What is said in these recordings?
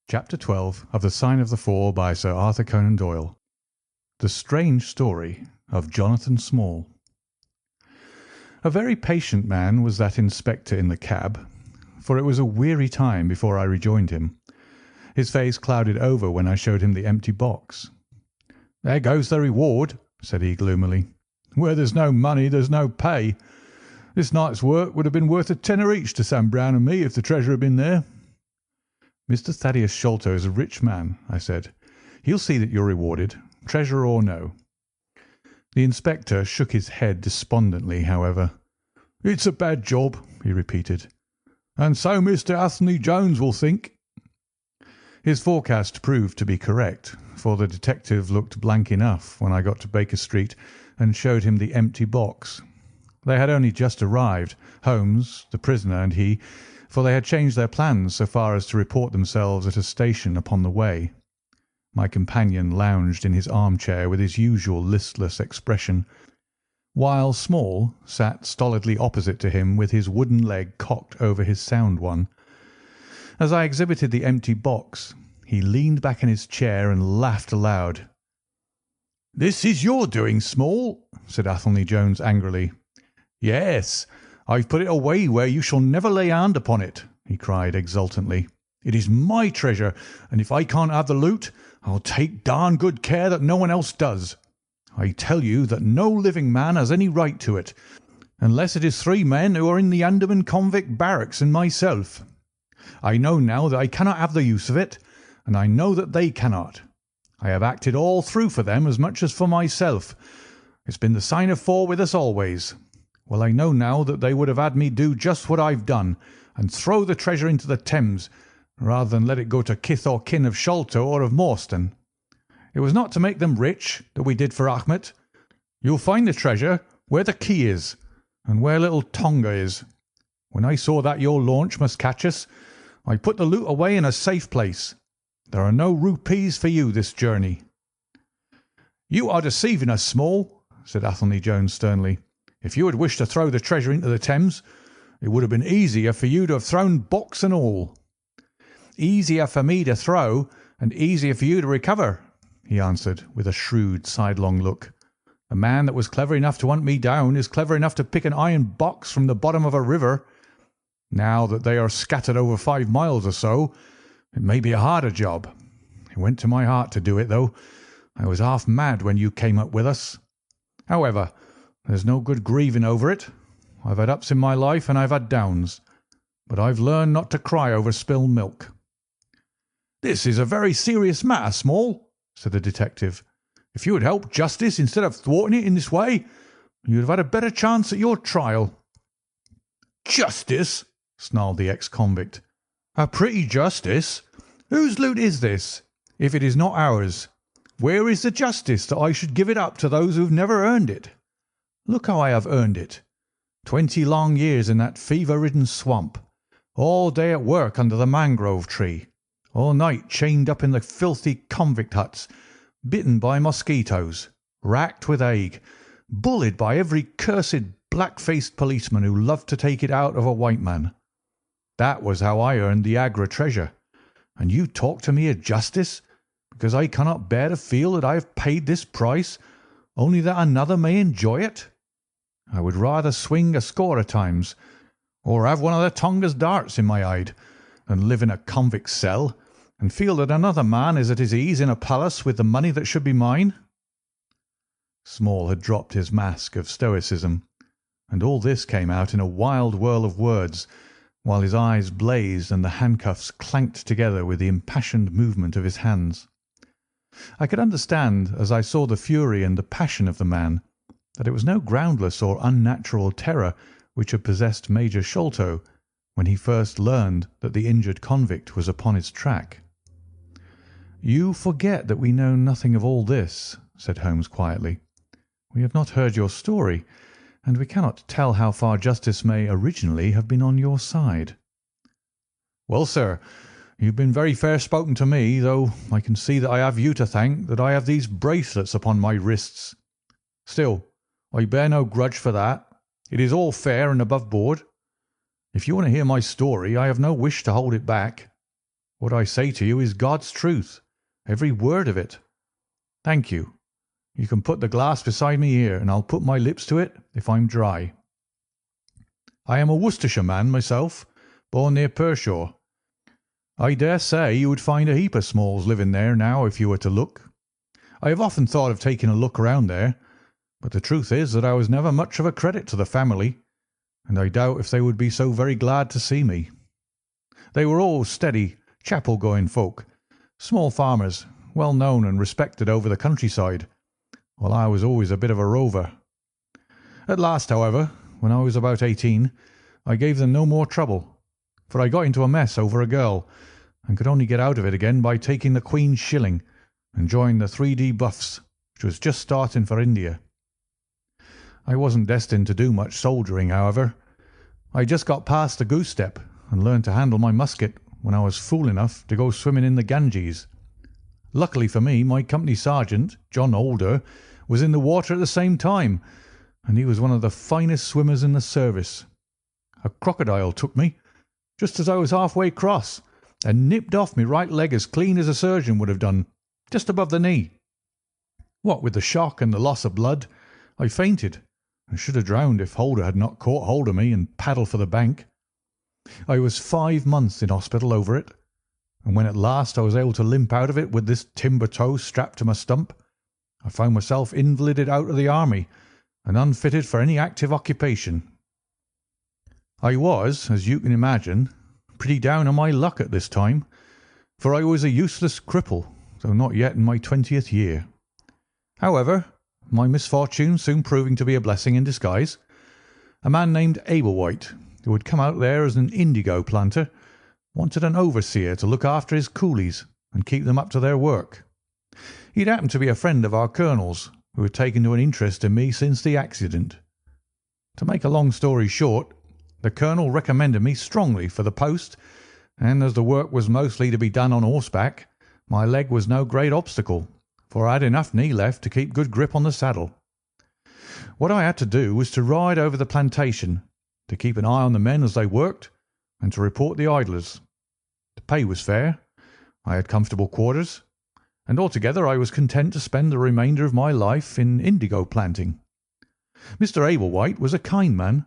Chapter 12 of The Sign of the Four by Sir Arthur Conan Doyle. The Strange Story of Jonathan Small. A very patient man was that inspector in the cab, for it was a weary time before I rejoined him. His face clouded over when I showed him the empty box. "There goes the reward," said he gloomily. "Where there's no money there's no pay. This night's work would have been worth a tenner each to Sam Brown and me if the treasure had been there." "Mr. Thaddeus Sholto is a rich man," I said. "He'll see that you're rewarded, treasure or no." The inspector shook his head despondently, however. "It's a bad job," he repeated, "and so Mr. Athelney Jones will think." His forecast proved to be correct, for the detective looked blank enough when I got to Baker Street and showed him the empty box. They had only just arrived, Holmes, the prisoner, and he, for they had changed their plans so far as to report themselves at a station upon the way. My companion lounged in his armchair with his usual listless expression, while Small sat stolidly opposite to him with his wooden leg cocked over his sound one. As I exhibited the empty box, he leaned back in his chair and laughed aloud. "This is your doing, Small," said Athelney Jones angrily. "Yes, I've put it away where you shall never lay hand upon it," he cried exultantly. "It is my treasure, and if I can't have the loot, I'll take darn good care that no one else does. I tell you that no living man has any right to it, unless it is 3 men who are in the Andaman convict barracks and myself. I know now that I cannot have the use of it, and I know that they cannot. I have acted all through for them as much as for myself. It's been the sign of 4 with us always. Well, I know now that they would have had me do just what I've done, and throw the treasure into the Thames, rather than let it go to kith or kin of Sholto or of Morstan. It was not to make them rich that we did for Achmet. You'll find the treasure where the key is, and where little Tonga is. When I saw that your launch must catch us, I put the loot away in a safe place. There are no rupees for you this journey." "You are deceiving us, Small," said Athelney Jones sternly. "If you had wished to throw the treasure into the Thames, it would have been easier for you to have thrown box and all." "Easier for me to throw and easier for you to recover," he answered, with a shrewd, sidelong look. "A man that was clever enough to hunt me down is clever enough to pick an iron box from the bottom of a river. Now that they are scattered over 5 miles or so, it may be a harder job. It went to my heart to do it, though. I was half mad when you came up with us. However, there's no good grieving over it. I've had ups in my life and I've had downs, but I've learned not to cry over spilled milk." "This is a very serious matter, Small," said the detective. "If you had helped justice instead of thwarting it in this way, you'd have had a better chance at your trial." "Justice!" snarled the ex-convict. "A pretty justice! Whose loot is this, if it is not ours? Where is the justice that I should give it up to those who have never earned it? Look how I have earned it. 20 long years in that fever-ridden swamp, all day at work under the mangrove tree, all night chained up in the filthy convict huts, bitten by mosquitoes, racked with ague, bullied by every cursed black-faced policeman who loved to take it out of a white man. That was how I earned the Agra treasure. And you talk to me of justice, because I cannot bear to feel that I have paid this price, only that another may enjoy it. I would rather swing a score of times, or have one of the Tonga's darts in my hide, than live in a convict cell and feel that another man is at his ease in a palace with the money that should be mine." Small had dropped his mask of stoicism, and all this came out in a wild whirl of words, while his eyes blazed and the handcuffs clanked together with the impassioned movement of his hands. I could understand, as I saw the fury and the passion of the man, that it was no groundless or unnatural terror which had possessed Major Sholto when he first learned that the injured convict was upon his track. "You forget that we know nothing of all this," said Holmes quietly. "We have not heard your story, and we cannot tell how far justice may originally have been on your side." "Well, sir, you've been very fair spoken to me, though I can see that I have you to thank that I have these bracelets upon my wrists. Still, I bear no grudge for that. It is all fair and above board. If you want to hear my story, I have no wish to hold it back." What I say to you is God's truth, every word of it. Thank you. You can put the glass beside me here, and I'll put my lips to it if I'm dry. I am a Worcestershire man myself, born near Pershore. I dare say you would find a heap of Smalls living there now if you were to look. I have often thought of taking a look around there, but the truth is that I was never much of a credit to the family, and I doubt if they would be so very glad to see me. They were all steady, chapel-going folk, small farmers, well known and respected over the countryside, while I was always a bit of a rover. At last, however, when I was about 18, I gave them no more trouble, for I got into a mess over a girl, and could only get out of it again by taking the Queen's shilling and joined the 3D Buffs, which was just starting for India. I wasn't destined to do much soldiering, however. I just got past the goose step and learned to handle my musket when I was fool enough to go swimming in the Ganges. Luckily for me, my company sergeant, John Alder, was in the water at the same time, and he was one of the finest swimmers in the service. A crocodile took me, just as I was halfway across, and nipped off my right leg as clean as a surgeon would have done, just above the knee. What with the shock and the loss of blood, I fainted, and should have drowned if Holder had not caught hold of me and paddled for the bank. I was 5 months in hospital over it, and when at last I was able to limp out of it with this timber toe strapped to my stump, I found myself invalided out of the army and unfitted for any active occupation. I was, as you can imagine, pretty down on my luck at this time, for I was a useless cripple, though not yet in my 20th year. However, my misfortune soon proving to be a blessing in disguise, a man named Ablewhite, who had come out there as an indigo planter, wanted an overseer to look after his coolies and keep them up to their work. He'd happened to be a friend of our colonel's, who had taken to an interest in me since the accident. To make a long story short, the colonel recommended me strongly for the post, and as the work was mostly to be done on horseback, my leg was no great obstacle, for I had enough knee left to keep good grip on the saddle. What I had to do was to ride over the plantation, to keep an eye on the men as they worked, and to report the idlers. The pay was fair, I had comfortable quarters, and altogether I was content to spend the remainder of my life in indigo planting. Mr. Ablewhite was a kind man,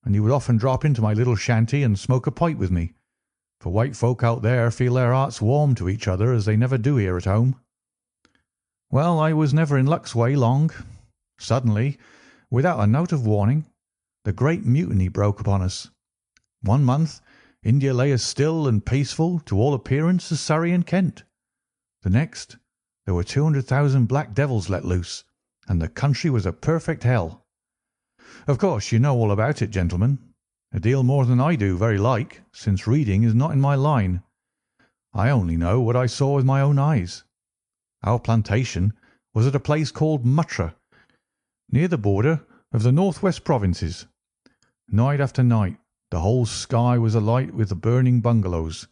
and he would often drop into my little shanty and smoke a pipe with me, for white folk out there feel their hearts warm to each other as they never do here at home. Well, I was never in luck's way long. Suddenly, without a note of warning, the Great Mutiny broke upon us. 1 month, India lay as still and peaceful to all appearance as Surrey and Kent. The next, there were 200,000 black devils let loose, and the country was a perfect hell. Of course, you know all about it, gentlemen. A deal more than I do, very like, since reading is not in my line. I only know what I saw with my own eyes. Our plantation was at a place called Muttra, near the border of the northwest provinces. Night after night the whole sky was alight with the burning bungalows,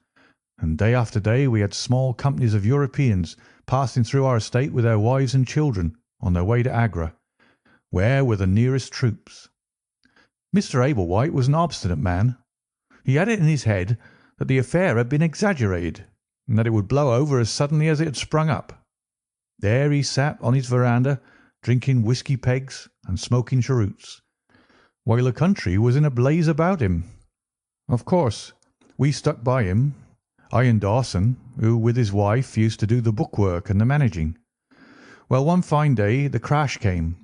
and day after day we had small companies of Europeans passing through our estate with their wives and children on their way to Agra, where were the nearest troops. Mr. Ablewhite was an obstinate man. He had it in his head that the affair had been exaggerated, and that it would blow over as suddenly as it had sprung up. There he sat on his veranda, drinking whisky pegs and smoking cheroots, while the country was in a blaze about him. Of course, we stuck by him, I and Dawson, who with his wife used to do the bookwork and the managing. Well, one fine day the crash came.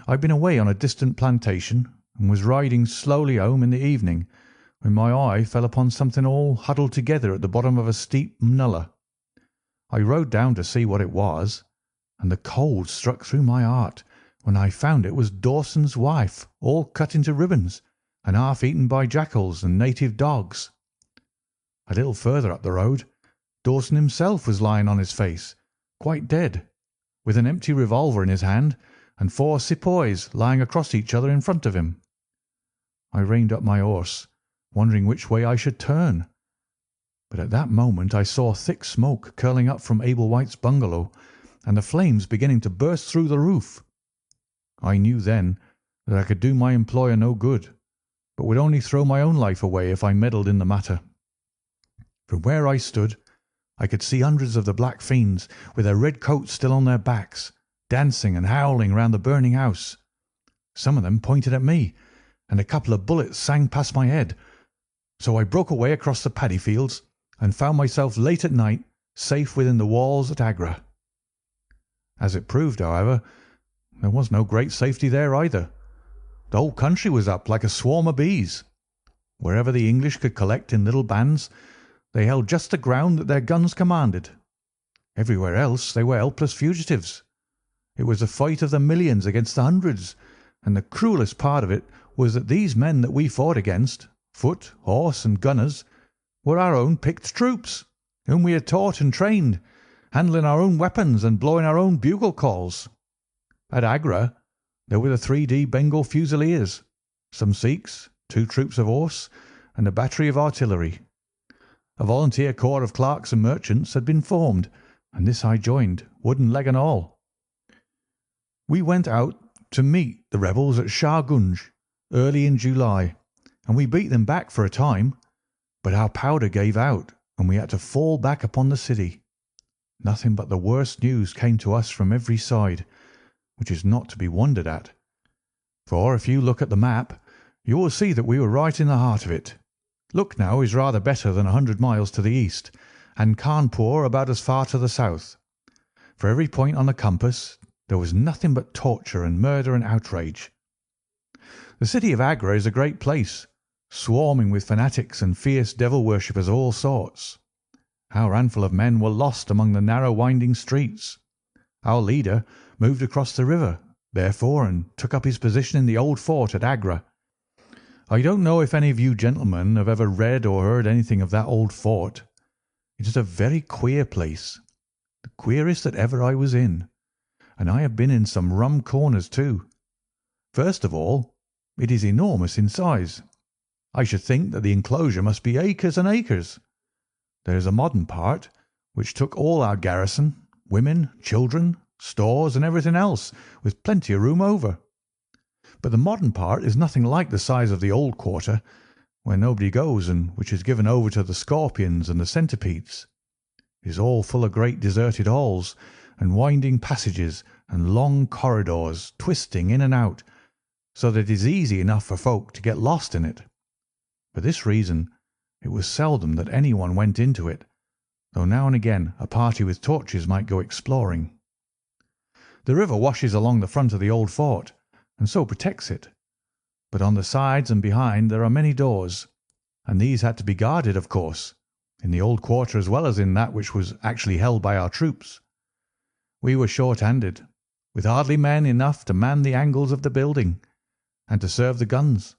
I'd been away on a distant plantation, and was riding slowly home in the evening, when my eye fell upon something all huddled together at the bottom of a steep nullah. I rode down to see what it was, and the cold struck through my heart when I found it was Dawson's wife, all cut into ribbons and half eaten by jackals and native dogs. A little further up the road, Dawson himself was lying on his face, quite dead, with an empty revolver in his hand and 4 sepoys lying across each other in front of him. I reined up my horse, wondering which way I should turn. But at that moment I saw thick smoke curling up from Ablewhite's bungalow, and the flames beginning to burst through the roof. I knew then that I could do my employer no good, but would only throw my own life away if I meddled in the matter. From where I stood, I could see hundreds of the black fiends, with their red coats still on their backs, dancing and howling round the burning house. Some of them pointed at me, and a couple of bullets sang past my head. So I broke away across the paddy fields and found myself late at night safe within the walls at Agra. As it proved, however, there was no great safety there either. The whole country was up like a swarm of bees. Wherever the English could collect in little bands, they held just the ground that their guns commanded. Everywhere else they were helpless fugitives. It was a fight of the millions against the hundreds, and the cruellest part of it was that these men that we fought against, foot, horse, and gunners, were our own picked troops, whom we had taught and trained, handling our own weapons and blowing our own bugle calls. At Agra there were the 3D Bengal Fusiliers, some Sikhs, 2 troops of horse, and a battery of artillery. A volunteer corps of clerks and merchants had been formed, and this I joined, wooden leg and all. We went out to meet the rebels at Shahgunj early in July, and we beat them back for a time, but our powder gave out, and we had to fall back upon the city. Nothing but the worst news came to us from every side, which is not to be wondered at, for if you look at the map, you will see that we were right in the heart of it. Lucknow is rather better than 100 miles to the east, and Cawnpore about as far to the south. For every point on the compass there was nothing but torture and murder and outrage. The city of Agra is a great place, swarming with fanatics and fierce devil worshippers of all sorts. Our handful of men were lost among the narrow winding streets. Our leader moved across the river, therefore, and took up his position in the old fort at Agra. I don't know if any of you gentlemen have ever read or heard anything of that old fort. It is a very queer place, the queerest that ever I was in, and I have been in some rum corners too. First of all, it is enormous in size. I should think that the enclosure must be acres and acres. There is a modern part, which took all our garrison, women, children, stores, and everything else, with plenty of room over. But the modern part is nothing like the size of the old quarter, where nobody goes, and which is given over to the scorpions and the centipedes. It is all full of great deserted halls, and winding passages, and long corridors, twisting in and out, so that it is easy enough for folk to get lost in it. For this reason, it was seldom that anyone went into it, though now and again a party with torches might go exploring. The river washes along the front of the old fort, and so protects it. But on the sides and behind there are many doors, and these had to be guarded, of course, in the old quarter as well as in that which was actually held by our troops. We were short-handed, with hardly men enough to man the angles of the building, and to serve the guns.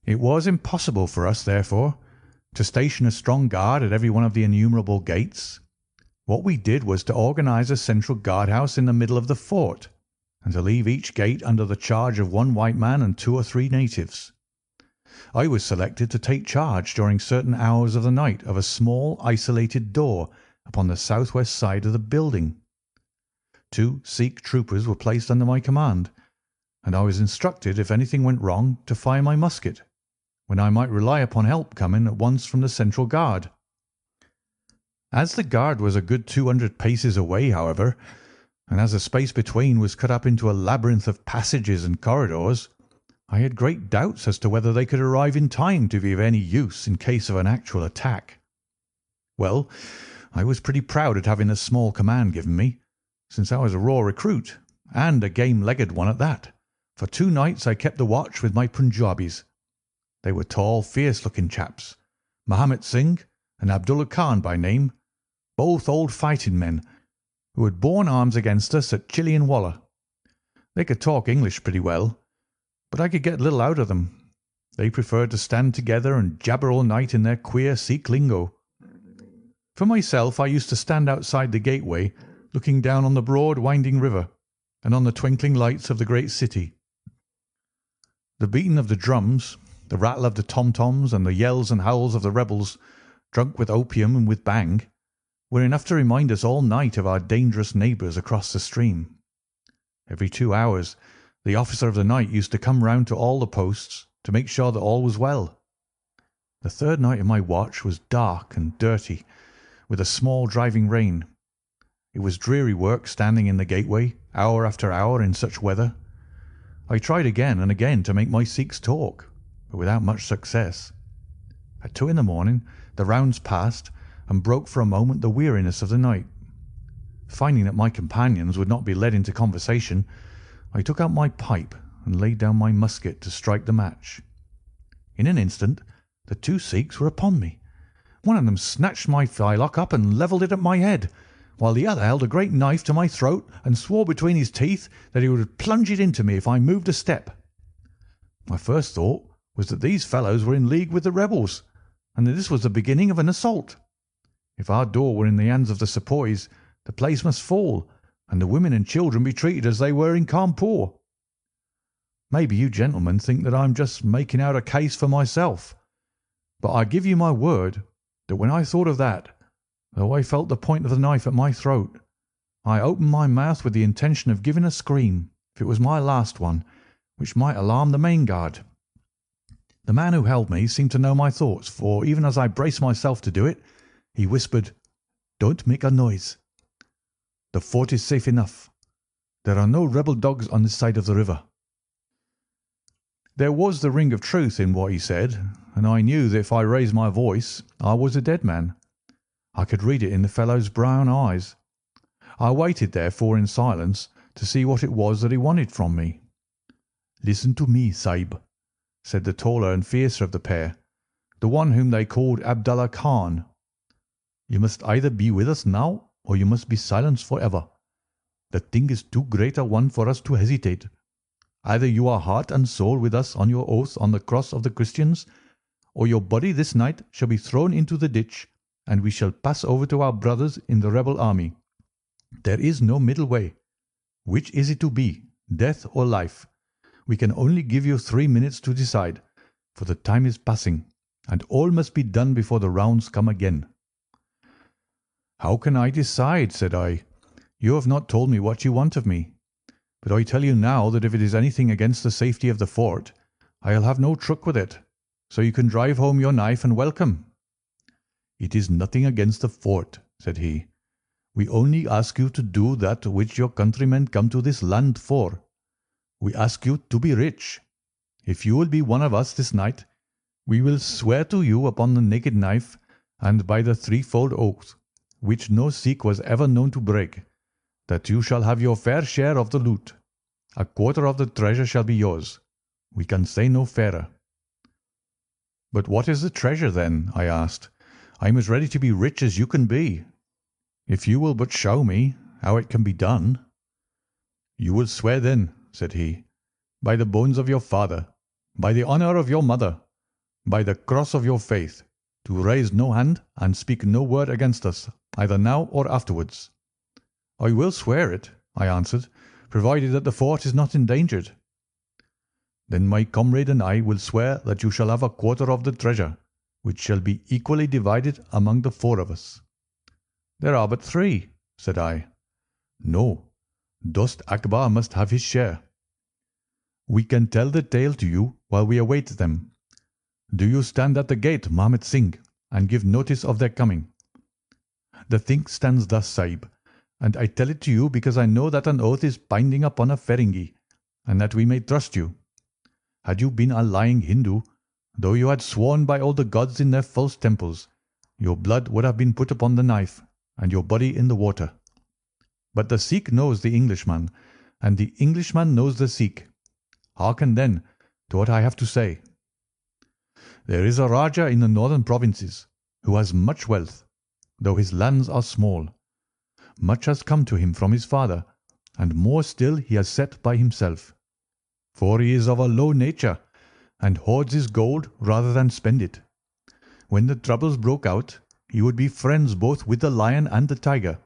It was impossible for us, therefore, to station a strong guard at every one of the innumerable gates. What we did was to organize a central guardhouse in the middle of the fort, and to leave each gate under the charge of one white man and 2 or 3 natives. I was selected to take charge during certain hours of the night of a small isolated door upon the southwest side of the building. 2 Sikh troopers were placed under my command, and I was instructed, if anything went wrong, to fire my musket, when I might rely upon help coming at once from the central guard. As the guard was a good 200 paces away, however, and as the space between was cut up into a labyrinth of passages and corridors, I had great doubts as to whether they could arrive in time to be of any use in case of an actual attack. Well, I was pretty proud at having a small command given me, since I was a raw recruit, and a game-legged one at that. For 2 nights I kept the watch with my Punjabis. They were tall, fierce-looking chaps, Mahomet Singh and Abdullah Khan by name, both old fighting men, who had borne arms against us at Chillianwallah. They could talk English pretty well, but I could get little out of them. They preferred to stand together and jabber all night in their queer Sikh lingo. For myself, I used to stand outside the gateway, looking down on the broad winding river and on the twinkling lights of the great city. The beating of the drums, the rattle of the tom-toms, and the yells and howls of the rebels, drunk with opium and with bang, were enough to remind us all night of our dangerous neighbours across the stream. Every 2 hours the officer of the night used to come round to all the posts to make sure that all was well. The 3rd night of my watch was dark and dirty, with a small driving rain. It was dreary work standing in the gateway, hour after hour, in such weather. I tried again and again to make my Sikhs talk, but without much success. At 2 in the morning the rounds passed and broke for a moment the weariness of the night. Finding that my companions would not be led into conversation, I took out my pipe and laid down my musket to strike the match. In an instant the 2 Sikhs were upon me. One of them snatched my firelock up and levelled it at my head, while the other held a great knife to my throat and swore between his teeth that he would plunge it into me if I moved a step. My first thought was that these fellows were in league with the rebels, and that this was the beginning of an assault. If our door were in the hands of the sepoys, the place must fall, and the women and children be treated as they were in Cawnpore. Maybe you gentlemen think that I am just making out a case for myself, but I give you my word that when I thought of that, though I felt the point of the knife at my throat, I opened my mouth with the intention of giving a scream, if it was my last one, which might alarm the main guard. The man who held me seemed to know my thoughts, for even as I braced myself to do it, he whispered, "Don't make a noise. The fort is safe enough. There are no rebel dogs on this side of the river." There was the ring of truth in what he said, and I knew that if I raised my voice I was a dead man. I could read it in the fellow's brown eyes. I waited, therefore, in silence to see what it was that he wanted from me. "Listen to me, Sahib," said the taller and fiercer of the pair, the one whom they called Abdullah Khan. "You must either be with us now or you must be silenced for ever. The thing is too great a one for us to hesitate. Either you are heart and soul with us on your oath on the cross of the Christians, or your body this night shall be thrown into the ditch, and we shall pass over to our brothers in the rebel army. There is no middle way. Which is it to be, death or life? We can only give you 3 minutes to decide, for the time is passing, and all must be done before the rounds come again." "How can I decide?" said I. "You have not told me what you want of me. But I tell you now that if it is anything against the safety of the fort, I'll have no truck with it, so you can drive home your knife and welcome." "It is nothing against the fort," said he. "We only ask you to do that which your countrymen come to this land for. We ask you to be rich. If you will be one of us this night, we will swear to you upon the naked knife and by the threefold oath, which no Sikh was ever known to break, that you shall have your fair share of the loot. A quarter of the treasure shall be yours. We can say no fairer." "But what is the treasure, then?" I asked. "I am as ready to be rich as you can be, if you will but show me how it can be done." "You will swear, then," said he, "by the bones of your father, by the honour of your mother, by the cross of your faith, to raise no hand and speak no word against us, either now or afterwards." "I will swear it," I answered, "provided that the fort is not endangered." "Then my comrade and I will swear that you shall have a quarter of the treasure, which shall be equally divided among the 4 of us." "There are but 3," said I. "No, Dost Akbar must have his share." "We can tell the tale to you while we await them. Do you stand at the gate, Mahmud Singh, and give notice of their coming." "The thing stands thus, Sahib, and I tell it to you because I know that an oath is binding upon a Feringi, and that we may trust you. Had you been a lying Hindu, though you had sworn by all the gods in their false temples, your blood would have been put upon the knife, and your body in the water. But the Sikh knows the Englishman, and the Englishman knows the Sikh. Hearken, then, to what I have to say. There is a Rajah in the northern provinces who has much wealth, though his lands are small. Much has come to him from his father, and more still he has set by himself. For he is of a low nature, and hoards his gold rather than spend it. When the troubles broke out, he would be friends both with the lion and the tiger,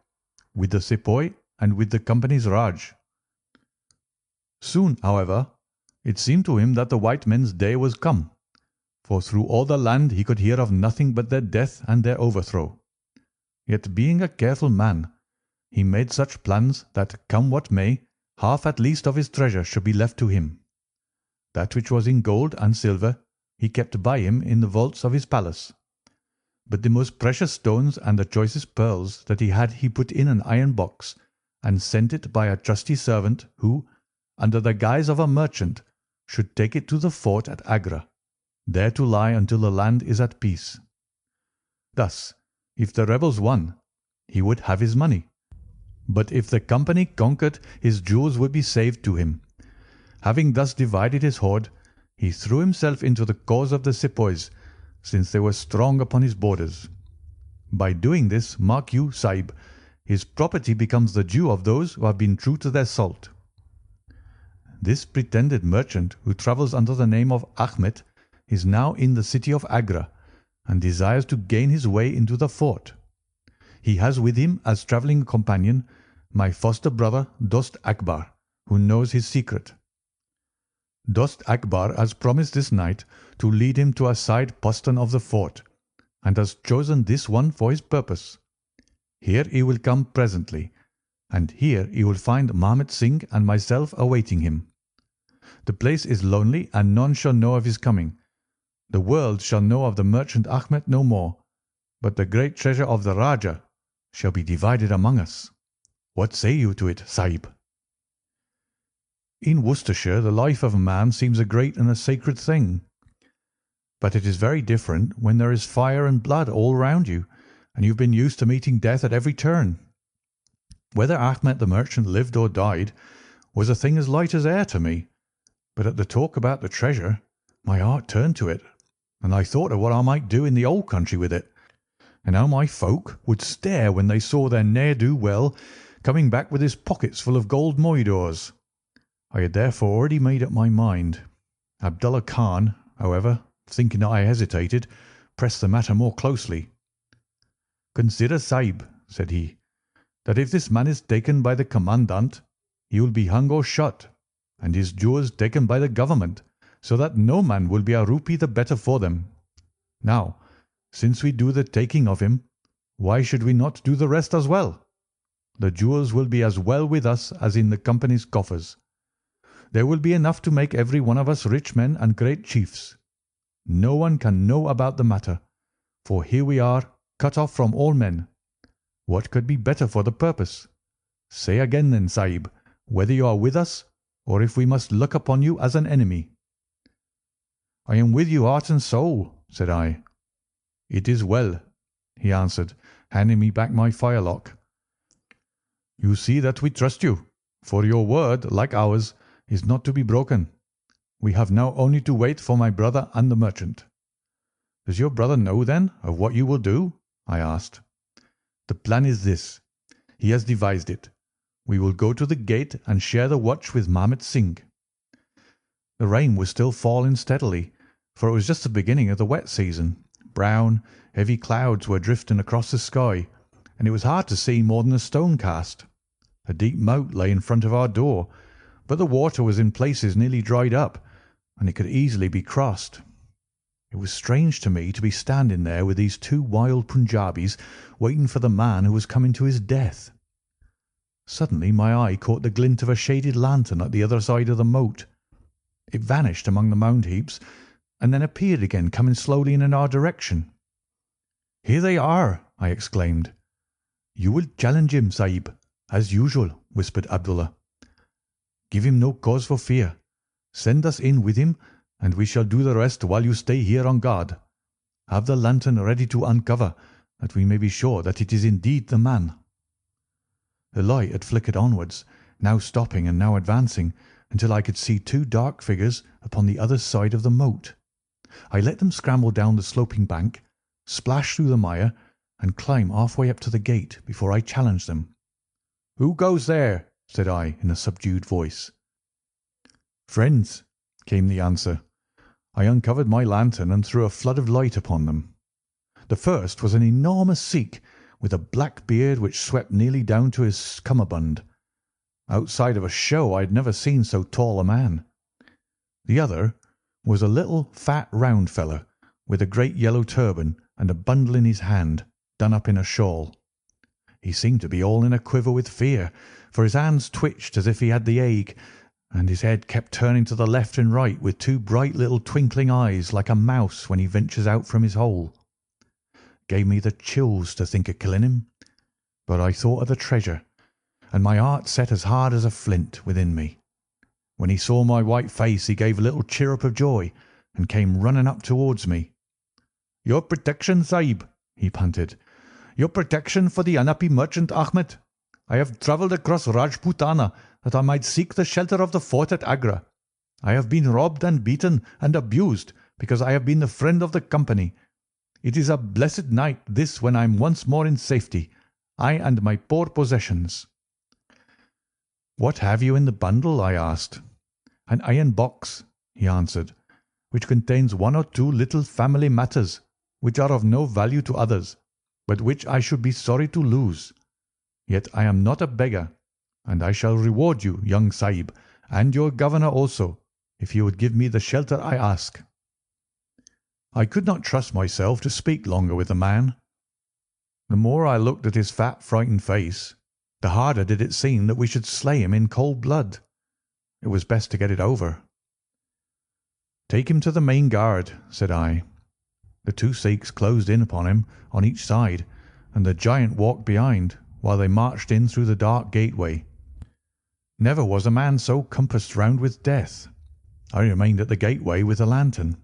with the sepoy and with the company's Raj. Soon, however, it seemed to him that the white men's day was come, for through all the land he could hear of nothing but their death and their overthrow. Yet being a careful man, he made such plans that, come what may, half at least of his treasure should be left to him. That which was in gold and silver he kept by him in the vaults of his palace. but the most precious stones and the choicest pearls that he put in an iron box, and sent it by a trusty servant who, under the guise of a merchant, should take it to the fort at Agra, there to lie until the land is at peace. Thus, if the rebels won, he would have his money, but if the company conquered, his jewels would be saved to him. Having thus divided his hoard, he threw himself into the cause of the sepoys, since they were strong upon his borders. By doing this, mark you, Sahib, his property becomes the due of those who have been true to their salt. This pretended merchant, who travels under the name of Ahmed, is now in the city of Agra, and desires to gain his way into the fort. He has with him as travelling companion my foster brother Dost Akbar, who knows his secret. Dost Akbar has promised this night to lead him to a side postern of the fort, and has chosen this one for his purpose. Here he will come presently, and here he will find Mahmud Singh and myself awaiting him. The place is lonely, and none shall know of his coming. The world shall know of the merchant Ahmed no more, but the great treasure of the Rajah shall be divided among us. What say you to it, Sahib?" In Worcestershire the life of a man seems a great and a sacred thing, but it is very different when there is fire and blood all round you, and you have been used to meeting death at every turn. Whether Ahmed the merchant lived or died was a thing as light as air to me, but at the talk about the treasure my heart turned to it, and I thought of what I might do in the old country with it, and how my folk would stare when they saw their ne'er-do-well coming back with his pockets full of gold moidores. I had therefore already made up my mind. Abdullah Khan, however, thinking that I hesitated, pressed the matter more closely. "Consider, Sahib," said he, "that if this man is taken by the commandant, he will be hung or shot, and his jewels taken by the government, so that no man will be a rupee the better for them. Now, since we do the taking of him, why should we not do the rest as well? The jewels will be as well with us as in the company's coffers. There will be enough to make every one of us rich men and great chiefs. No one can know about the matter, for here we are, cut off from all men. What could be better for the purpose? Say again then, Sahib, whether you are with us, or if we must look upon you as an enemy." "I am with you heart and soul," said I. "It is well," he answered, handing me back my firelock. "You see that we trust you, for your word, like ours, is not to be broken. We have now only to wait for my brother and the merchant." "Does your brother know, then, of what you will do?" I asked. "The plan is this. He has devised it. We will go to the gate and share the watch with Mahmud Singh." The rain was still falling steadily, for it was just the beginning of the wet season. Brown, heavy clouds were drifting across the sky, and it was hard to see more than a stone cast. A deep moat lay in front of our door, but the water was in places nearly dried up, and it could easily be crossed. It was strange to me to be standing there with these two wild Punjabis waiting for the man who was coming to his death. Suddenly my eye caught the glint of a shaded lantern at the other side of the moat. It vanished among the mound heaps, and then appeared again, coming slowly in our direction. "Here they are!" I exclaimed. "You will challenge him, Sahib, as usual," whispered Abdullah. "Give him no cause for fear. Send us in with him, and we shall do the rest while you stay here on guard. Have the lantern ready to uncover, that we may be sure that it is indeed the man." The light had flickered onwards, now stopping and now advancing, until I could see two dark figures upon the other side of the moat. I let them scramble down the sloping bank, splash through the mire, and climb halfway up to the gate before I challenged them. "Who goes there?" said I in a subdued voice. "Friends," came the answer. I uncovered my lantern and threw a flood of light upon them. The first was an enormous Sikh with a black beard which swept nearly down to his cummerbund. Outside of a show I had never seen so tall a man. The other was a little fat round fellow with a great yellow turban and a bundle in his hand, done up in a shawl. He seemed to be all in a quiver with fear, for his hands twitched as if he had the ague, and his head kept turning to the left and right with two bright little twinkling eyes like a mouse when he ventures out from his hole. gave me the chills to think of killing him. But I thought of the treasure, and my heart set as hard as a flint within me. When he saw my white face he gave a little chirrup of joy and came running up towards me. "Your protection, Sahib," he panted. "Your protection for the unhappy merchant Ahmed. I have travelled across Rajputana that I might seek the shelter of the fort at Agra. I have been robbed and beaten and abused because I have been the friend of the company. It is a blessed night this when I am once more in safety, I and my poor possessions." "What have you in the bundle?" I asked. "An iron box," he answered, "which contains one or two little family matters, which are of no value to others, but which I should be sorry to lose. Yet I am not a beggar, and I shall reward you, young Sahib, and your governor also, if you would give me the shelter I ask." I could not trust myself to speak longer with the man. The more I looked at his fat, frightened face, the harder did it seem that we should slay him in cold blood. It was best to get it over. "Take him to the main guard," said I. The two Sikhs closed in upon him on each side, and the giant walked behind, while they marched in through the dark gateway. Never was a man so compassed round with death. I remained at the gateway with the lantern.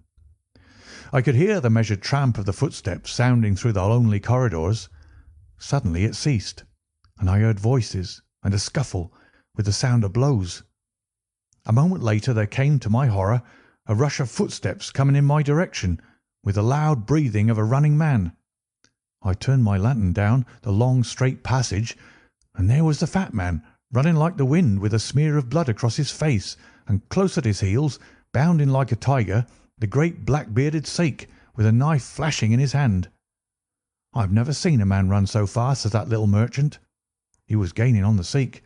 I could hear the measured tramp of the footsteps sounding through the lonely corridors. Suddenly it ceased, and I heard voices and a scuffle with the sound of blows. A moment later there came, to my horror, a rush of footsteps coming in my direction, with the loud breathing of a running man. I turned my lantern down the long straight passage, and there was the fat man, running like the wind with a smear of blood across his face, and close at his heels, bounding like a tiger, the great black-bearded Sikh, with a knife flashing in his hand. I have never seen a man run so fast as that little merchant. He was gaining on the Sikh,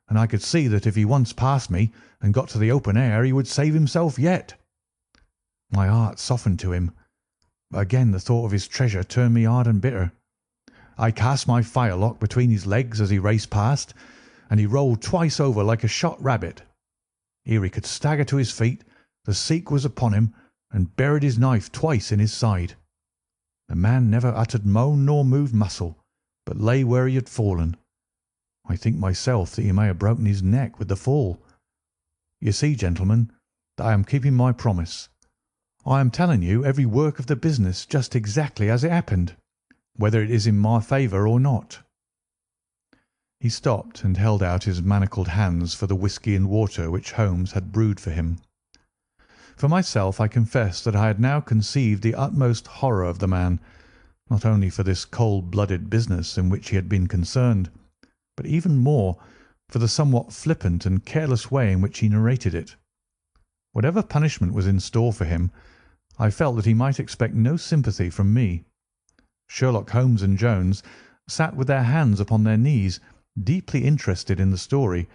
and I could see that if he once passed me and got to the open air he would save himself yet. My heart softened to him, but again the thought of his treasure turned me hard and bitter. I cast my firelock between his legs as he raced past, and he rolled twice over like a shot rabbit. Ere he could stagger to his feet, the Sikh was upon him and buried his knife twice in his side. The man never uttered moan nor moved muscle, but lay where he had fallen. I think myself that he may have broken his neck with the fall. You see, gentlemen, that I am keeping my promise. I am telling you every work of the business just exactly as it happened, whether it is in my favour or not." He stopped and held out his manacled hands for the whisky and water which Holmes had brewed for him. For myself, I confess that I had now conceived the utmost horror of the man, not only for this cold-blooded business in which he had been concerned, but even more for the somewhat flippant and careless way in which he narrated it. Whatever punishment was in store for him, I felt that he might expect no sympathy from me. Sherlock Holmes and Jones sat with their hands upon their knees, deeply interested in the story,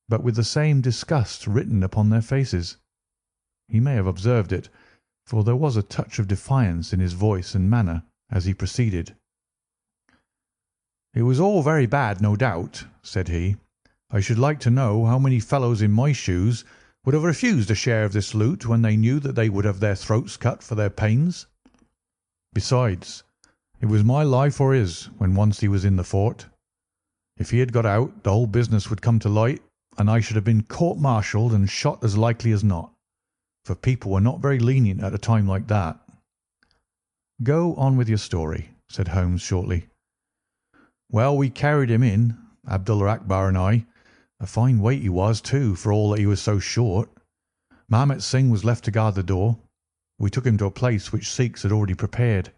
but with the same disgust written upon their faces. He may have observed it, for there was a touch of defiance in his voice and manner as he proceeded. "It was all very bad, no doubt," said he. "I should like to know how many fellows in my shoes would have refused a share of this loot when they knew that they would have their throats cut for their pains. Besides, it was my life or his when once he was in the fort. If he had got out, the whole business would come to light, and I should have been court-martialed and shot as likely as not, for people were not very lenient at a time like that." "Go on with your story," said Holmes shortly. "Well, we carried him in, Abdullah Akbar and I. A fine weight he was, too, for all that he was so short. Mahmet Singh was left to guard the door. We took him to a place which Sikhs had already prepared.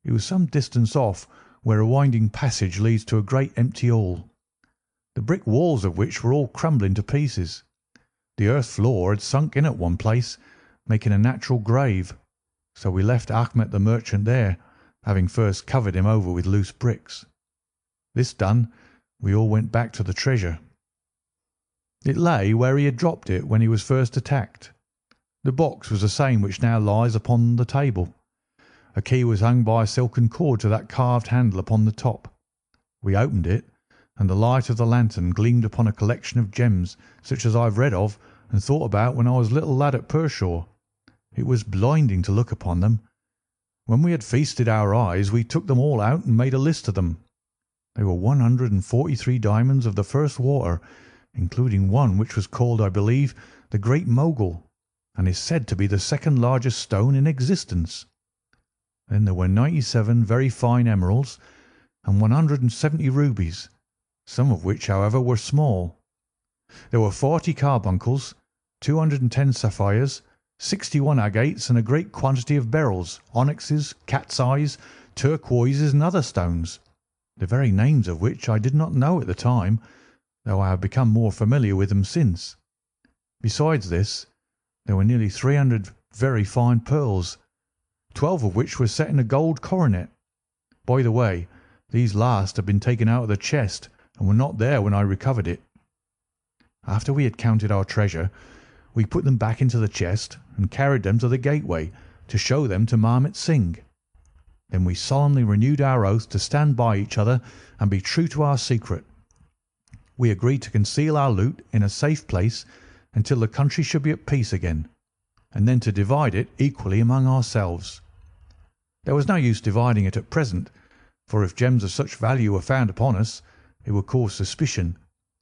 It was some distance off, where a winding passage leads to a great empty hall, the brick walls of which were all crumbling to pieces. The earth floor had sunk in at one place, making a natural grave, so we left Ahmed the merchant there, having first covered him over with loose bricks. This done, we all went back to the treasure. It lay where he had dropped it when he was first attacked. The box was the same which now lies upon the table. A key was hung by a silken cord to that carved handle upon the top. We opened it, and the light of the lantern gleamed upon a collection of gems such as I have read of and thought about when I was a little lad at Pershore. It was blinding to look upon them. When we had feasted our eyes, we took them all out and made a list of them. They were 143 diamonds of the first water, including one which was called, I believe, the Great Mogul, and is said to be the second largest stone in existence. Then there were 97 very fine emeralds and 170 rubies, some of which, however, were small. There were 40 carbuncles, 210 sapphires, 61 agates, and a great quantity of beryls, onyxes, cat's eyes, turquoises, and other stones, the very names of which I did not know at the time, though I have become more familiar with them since. Besides this, there were nearly 300 very fine pearls, 12 of which were set in a gold coronet. By the way, these last had been taken out of the chest and were not there when I recovered it. After we had counted our treasure, we put them back into the chest and carried them to the gateway to show them to Marmot Singh. Then we solemnly renewed our oath to stand by each other and be true to our secret. We agreed to conceal our loot in a safe place until the country should be at peace again, and then to divide it equally among ourselves. There was no use dividing it at present, for if gems of such value were found upon us, it would cause suspicion,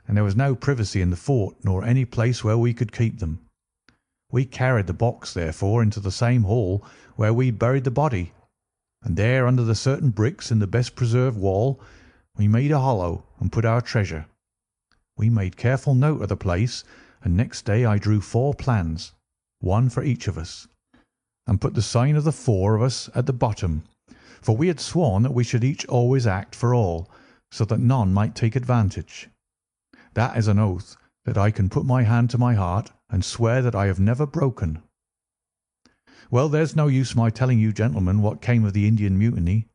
and there was no privacy in the fort nor any place where we could keep them. We carried the box, therefore, into the same hall where we buried the body, and there, under the certain bricks in the best preserved wall, we made a hollow and put our treasure. We made careful note of the place, and next day I drew 4 plans, one for each of us, and put the sign of the 4 of us at the bottom, for we had sworn that we should each always act for all, so that none might take advantage. That is an oath that I can put my hand to my heart and swear that I have never broken. Well, there's no use my telling you gentlemen what came of the Indian mutiny.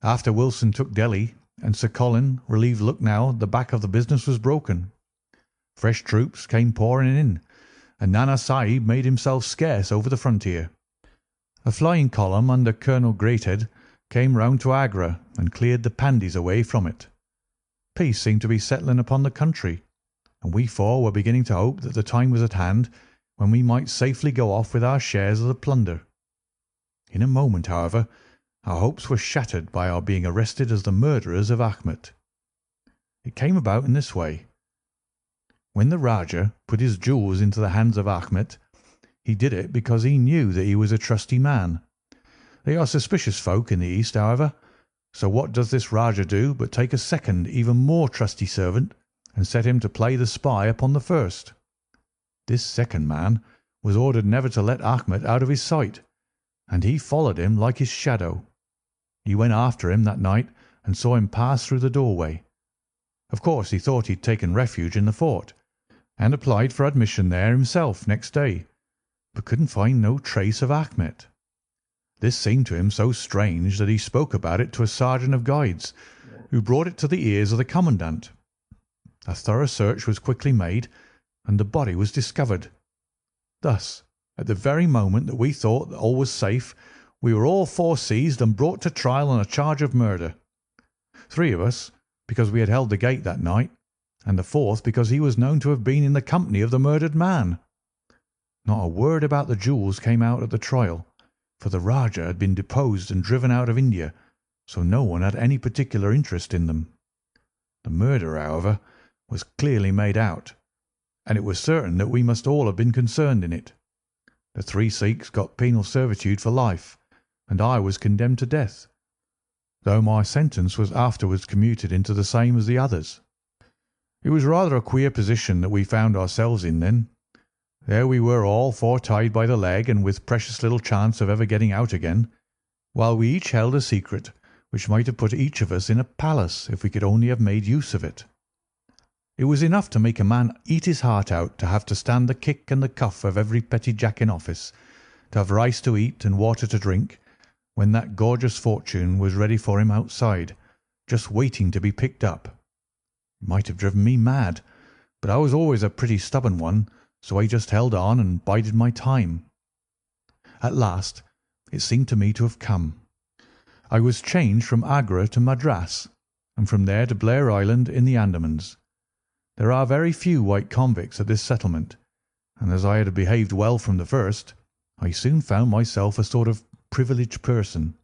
After Wilson took Delhi and Sir Colin relieved Lucknow, the back of the business was broken. Fresh troops came pouring in, and Nana Sahib made himself scarce over the frontier. A flying column under Colonel Greathead came round to Agra and cleared the Pandys away from it. Peace seemed to be settling upon the country, and we 4 were beginning to hope that the time was at hand when we might safely go off with our shares of the plunder. In a moment, however, our hopes were shattered by our being arrested as the murderers of Achmet. It came about in this way. When the Rajah put his jewels into the hands of Achmet, he did it because he knew that he was a trusty man. They are suspicious folk in the East, however, so what does this Rajah do but take a second, even more trusty servant and set him to play the spy upon the first. This second man was ordered never to let Achmet out of his sight, and he followed him like his shadow. He went after him that night and saw him pass through the doorway. Of course, he thought he'd taken refuge in the fort, and applied for admission there himself next day, but couldn't find no trace of Achmet. This seemed to him so strange that he spoke about it to a sergeant of guards, who brought it to the ears of the commandant. A thorough search was quickly made, and the body was discovered. Thus, at the very moment that we thought that all was safe, we were all 4 seized and brought to trial on a charge of murder. 3 of us, because we had held the gate that night, and the 4th because he was known to have been in the company of the murdered man. Not a word about the jewels came out at the trial, for the Rajah had been deposed and driven out of India, so no one had any particular interest in them. The murder, however, was clearly made out, and it was certain that we must all have been concerned in it. The 3 Sikhs got penal servitude for life, and I was condemned to death, though my sentence was afterwards commuted into the same as the others. It was rather a queer position that we found ourselves in then. There we were all 4 tied by the leg and with precious little chance of ever getting out again, while we each held a secret which might have put each of us in a palace if we could only have made use of it. It was enough to make a man eat his heart out to have to stand the kick and the cuff of every petty jack in office, to have rice to eat and water to drink, when that gorgeous fortune was ready for him outside, just waiting to be picked up. It might have driven me mad, but I was always a pretty stubborn one, so I just held on and bided my time. At last it seemed to me to have come. I was changed from Agra to Madras, and from there to Blair Island in the Andamans. There are very few white convicts at this settlement, and as I had behaved well from the first, I soon found myself a sort of privileged person.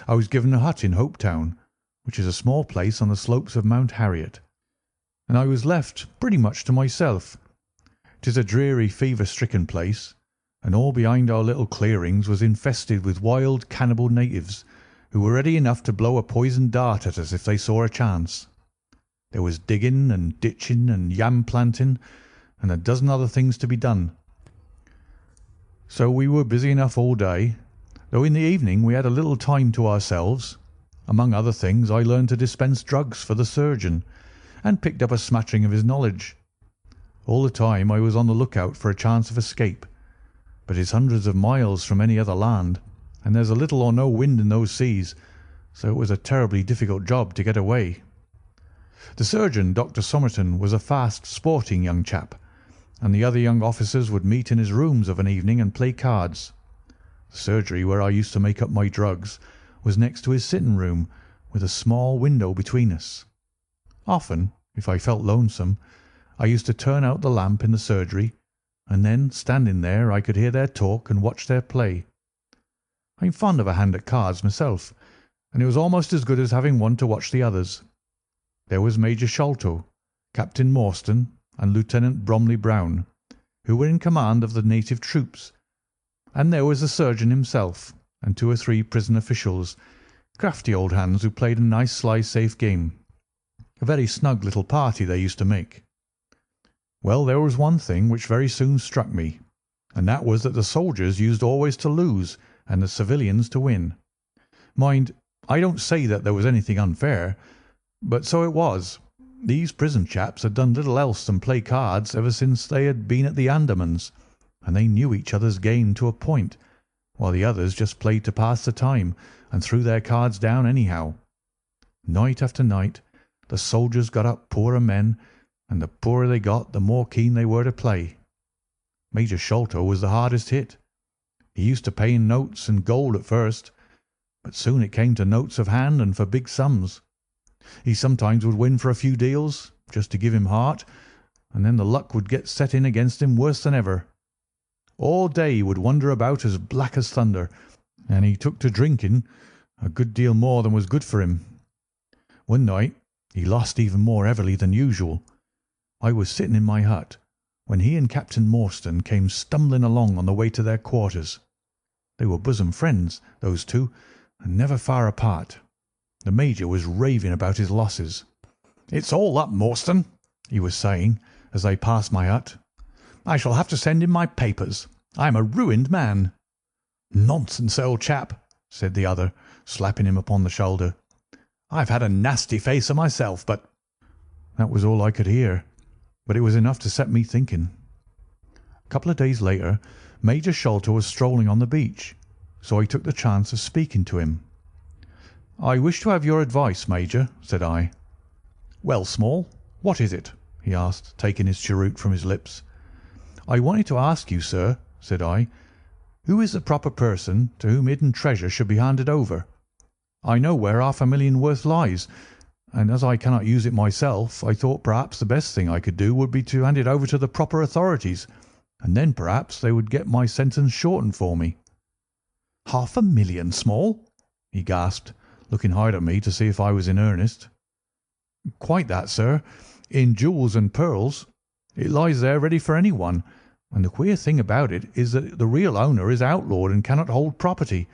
I was given a hut in Hopetown, which is a small place on the slopes of Mount Harriet, and I was left pretty much to myself. 'Tis a dreary, fever-stricken place, and all behind our little clearings was infested with wild, cannibal natives, who were ready enough to blow a poisoned dart at us if they saw a chance. There was digging and ditching and yam planting, and a dozen other things to be done. So we were busy enough all day, though in the evening we had a little time to ourselves. Among other things, I learned to dispense drugs for the surgeon, and picked up a smattering of his knowledge. All the time I was on the lookout for a chance of escape, but it's hundreds of miles from any other land, and there's a little or no wind in those seas, so it was a terribly difficult job to get away. The surgeon, Dr. Somerton, was a fast, sporting young chap, and the other young officers would meet in his rooms of an evening and play cards. The surgery, where I used to make up my drugs, was next to his sitting room, with a small window between us. Often, if I felt lonesome, I used to turn out the lamp in the surgery, and then, standing there, I could hear their talk and watch their play. I'm fond of a hand at cards myself, and it was almost as good as having one to watch the others. There was Major Sholto, Captain Morstan, and Lieutenant Bromley Brown, who were in command of the native troops, and there was the surgeon himself, and 2 or 3 prison officials, crafty old hands who played a nice sly safe game. A very snug little party they used to make. Well, there was one thing which very soon struck me, and that was that the soldiers used always to lose and the civilians to win. Mind, I don't say that there was anything unfair, but so it was. These prison chaps had done little else than play cards ever since they had been at the Andamans, and they knew each other's game to a point, while the others just played to pass the time and threw their cards down anyhow. Night after night the soldiers got up poorer men, and the poorer they got the more keen they were to play. Major Sholto was the hardest hit. He used to pay in notes and gold at first, but soon it came to notes of hand and for big sums. He sometimes would win for a few deals, just to give him heart, and then the luck would get set in against him worse than ever. All day he would wander about as black as thunder, and he took to drinking a good deal more than was good for him. One night he lost even more heavily than usual. I was sitting in my hut, when he and Captain Morstan came stumbling along on the way to their quarters. They were bosom friends, those two, and never far apart. The Major was raving about his losses. "It's all up, Morstan," he was saying, as they passed my hut. "I shall have to send in my papers. I am a ruined man." "Nonsense, old chap," said the other, slapping him upon the shoulder. "I've had a nasty facer myself, but—" That was all I could hear, but it was enough to set me thinking. A couple of days later, Major Sholto was strolling on the beach, so I took the chance of speaking to him. "I wish to have your advice, Major," said I. "Well, Small, what is it?" he asked, taking his cheroot from his lips. "I wanted to ask you, sir," said I, "who is the proper person to whom hidden treasure should be handed over? I know where £500,000 worth lies, and as I cannot use it myself, I thought perhaps the best thing I could do would be to hand it over to the proper authorities, and then perhaps they would get my sentence shortened for me." "£500,000, Small?" he gasped, looking hard at me to see if I was in earnest. "Quite that, sir, in jewels and pearls. It lies there ready for anyone, and the queer thing about it is that the real owner is outlawed and cannot hold property,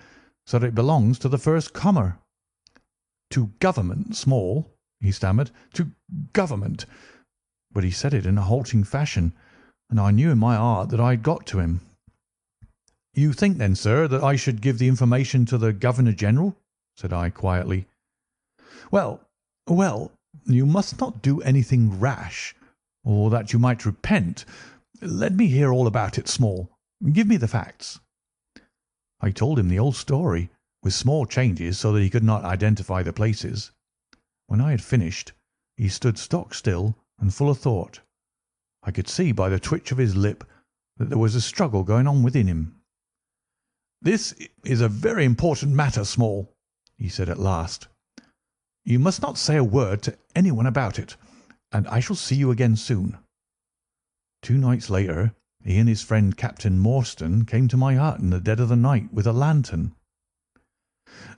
so that it belongs to the first comer." "To Government, Small?" he stammered. "To Government?" But he said it in a halting fashion, and I knew in my heart that I had got to him. "You think then, sir, that I should give the information to the Governor-General?" said I quietly. Well, you must not do anything rash, or that you might repent. Let me hear all about it, Small. Give me the facts." I told him the old story, with small changes so that he could not identify the places. When I had finished, he stood stock still and full of thought. I could see by the twitch of his lip that there was a struggle going on within him. "This is a very important matter, Small," he said at last. "You must not say a word to anyone about it, and I shall see you again soon." 2 nights later he and his friend Captain Morstan came to my hut in the dead of the night with a lantern.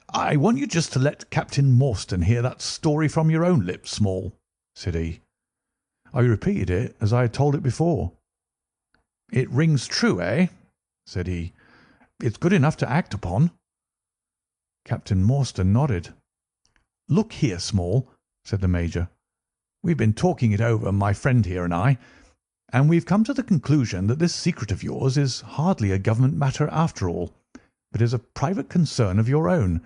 "I want you just to let Captain Morstan hear that story from your own lips, Small," said he. I repeated it as I had told it before. "It rings true, eh?" said he. "It's good enough to act upon." Captain Morstan nodded. "Look here, Small," said the Major. "We've been talking it over, my friend here and I, and we've come to the conclusion that this secret of yours is hardly a government matter after all, but is a private concern of your own,